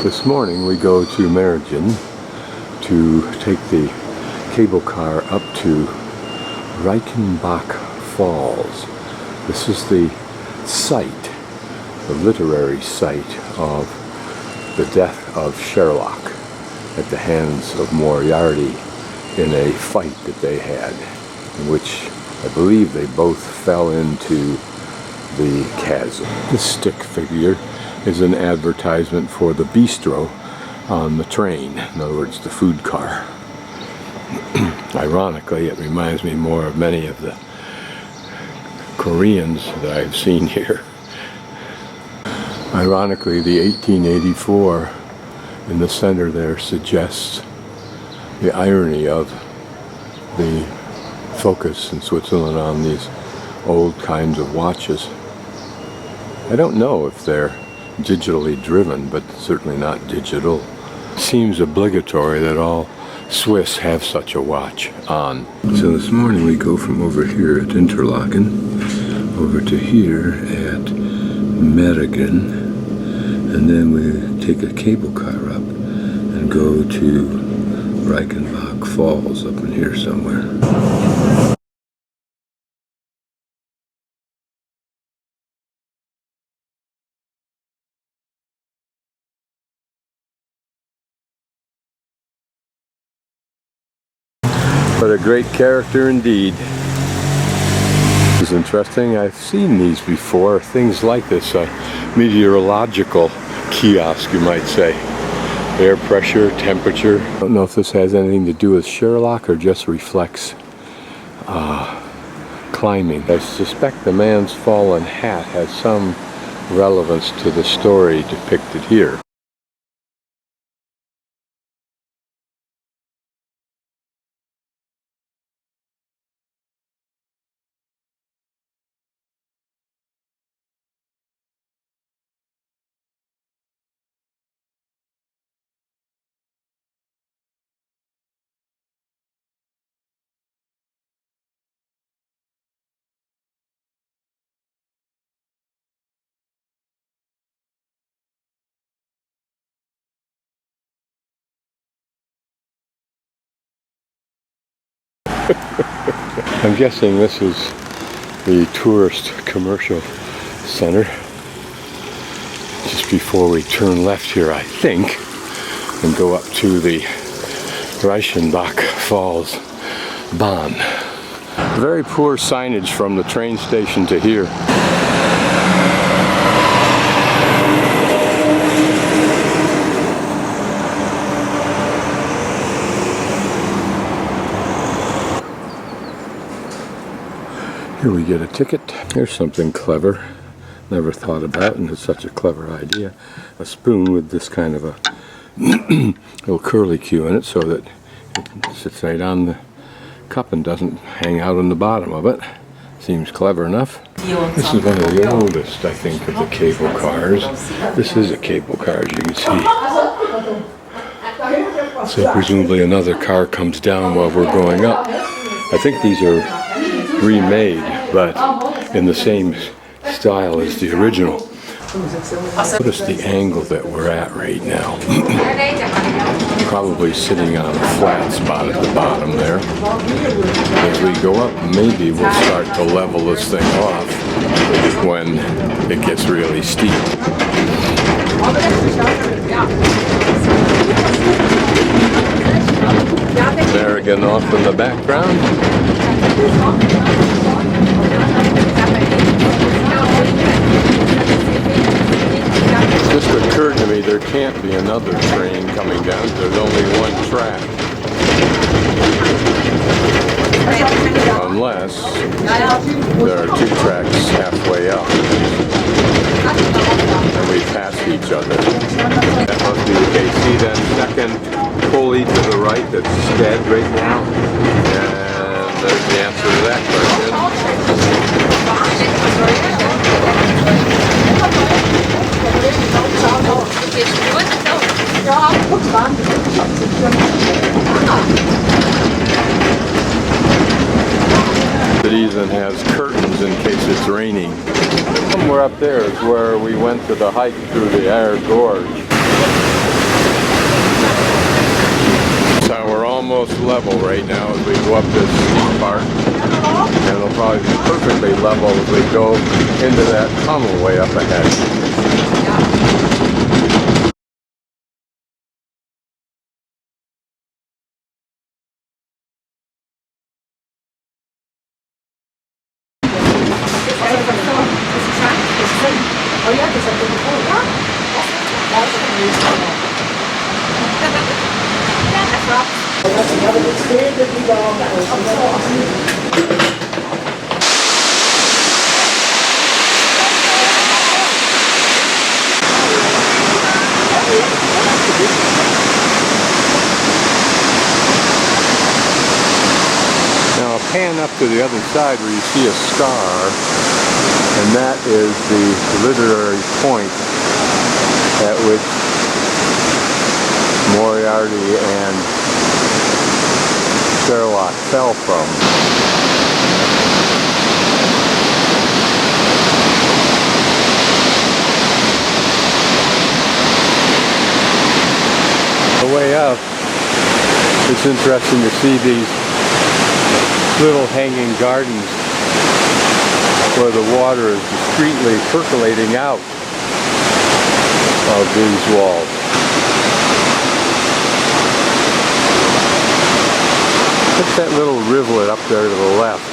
This morning we go to Willigen to take the cable car up to Reichenbach Falls. This is the site, the literary site of the death of Sherlock at the hands of Moriarty in a fight that they had, in which I believe they both fell into the chasm. This stick figure is an advertisement for the bistro on the train, in other words, the food car. Ironically, it reminds me more of many of the Koreans that I've seen here. Ironically, the 1884 in the center there suggests the irony of the focus in Switzerland on these old kinds of watches. I don't know if they're digitally driven, but certainly not digital. Seems obligatory that all Swiss have such a watch on. So this morning we go from over here at Interlaken over to here at Willigen, and then we take a cable car up and go to Reichenbach Falls up in here somewhere. What a great character indeed. This is interesting. I've seen these before, things like this, a meteorological kiosk, you might say. Air pressure, temperature. I don't know if this has anything to do with Sherlock or just reflects climbing. I suspect the man's fallen hat has some relevance to the story depicted here. I'm guessing this is the tourist commercial center. Just before we turn left here, I think, and go up to the Reichenbach Falls Bahn. Very poor signage from the train station to here. Here we get a ticket. Here's something clever, never thought about, and it's such a clever idea. A spoon with this kind of a little curlicue in it so that it sits right on the cup and doesn't hang out on the bottom of it. Seems clever enough. This is one of the oldest, I think, of the cable cars. This is a cable car, as you can see. So presumably another car comes down while we're going up. I think these are remade, but in the same style as the original. Notice the angle that we're at right now. Probably sitting on a flat spot at the bottom there. As we go up, maybe we'll start to level this thing off when it gets really steep. There again off in the background. It just occurred to me there can't be another train coming down. There's only one track. Unless there are two tracks halfway up. And we pass each other. That must be the case. See that second pulley to the right that's dead right now? And there's the answer to that question. It even has curtains in case it's raining. Somewhere up there is where we went to the hike through the Air Gorge. almost level right now as we go up this steep part. And it'll probably be perfectly level as we go into that tunnel way up ahead. Now pan up to the other side where you see a star, and that is the literary point at which Moriarty and Sherlock fell from. The way up, it's interesting to see these little hanging gardens where the water is discreetly percolating out of these walls. Look at that little rivulet up there to the left.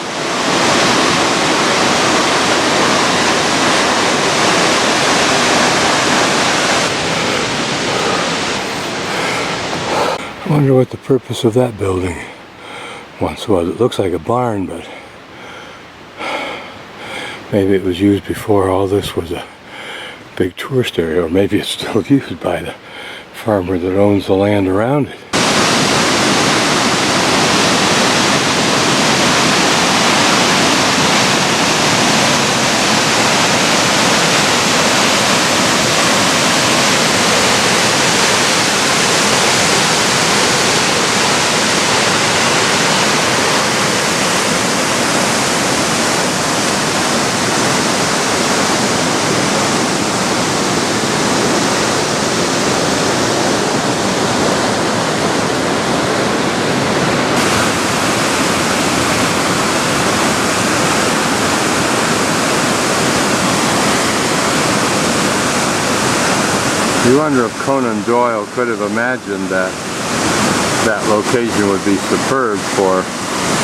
I wonder what the purpose of that building once was. It looks like a barn, but maybe it was used before all this was a big tourist area, or maybe it's still used by the farmer that owns the land around it. You wonder if Conan Doyle could have imagined that that location would be superb for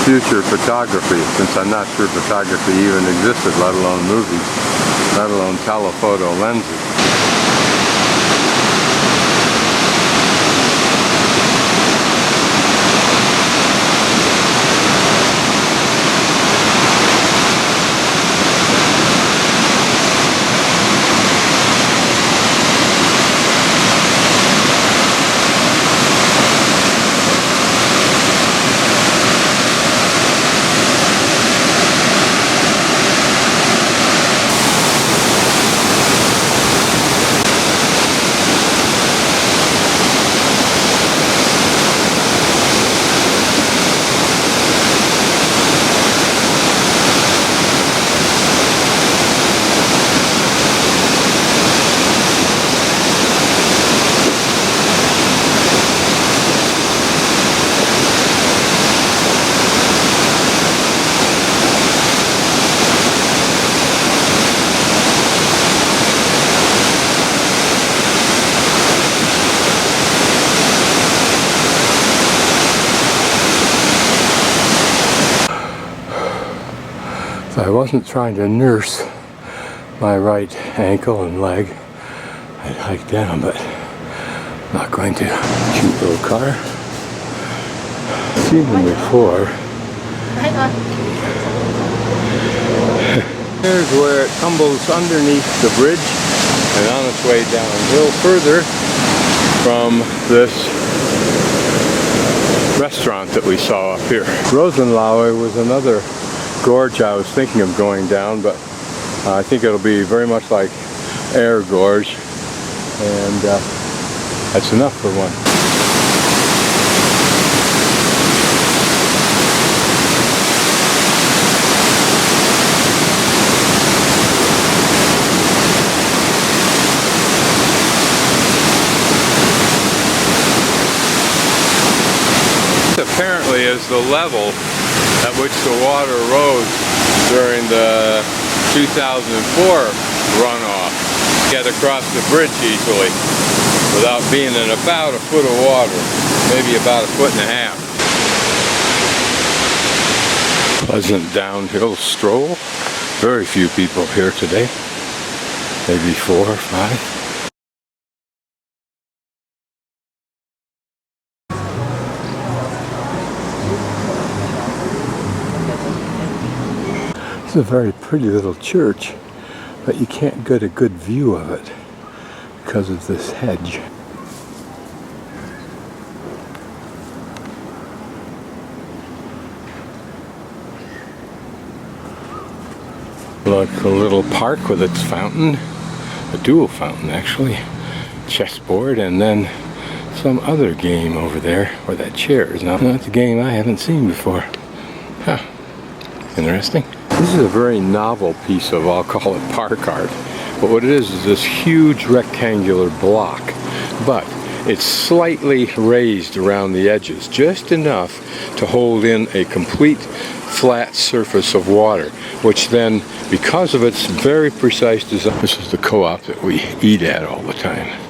future photography, since I'm not sure photography even existed, let alone movies, let alone telephoto lenses. So I wasn't trying to nurse my right ankle and leg. I'd hike down, but I'm not going to. Cute little car. Seen them before. Here's where it tumbles underneath the bridge and on its way downhill further from this restaurant that we saw up here. Rosenlaue was another gorge I was thinking of going down, but I think it'll be very much like Air Gorge, and that's enough for one. is the level at which the water rose during the 2004 runoff. Get across the bridge easily without being in about a foot of water, maybe about a foot and a half. Pleasant downhill stroll. Very few people here today. Maybe 4 or 5. It's a very pretty little church, but you can't get a good view of it because of this hedge. Like a little park with its fountain, a dual fountain actually, chessboard, and then some other game over there where that chair is. Now that's a game I haven't seen before. Huh. Interesting. This is a very novel piece of, I'll call it park art. But what it is this huge rectangular block. But it's slightly raised around the edges, just enough to hold in a complete flat surface of water, which then, because of its very precise design, this is the co-op that we eat at all the time.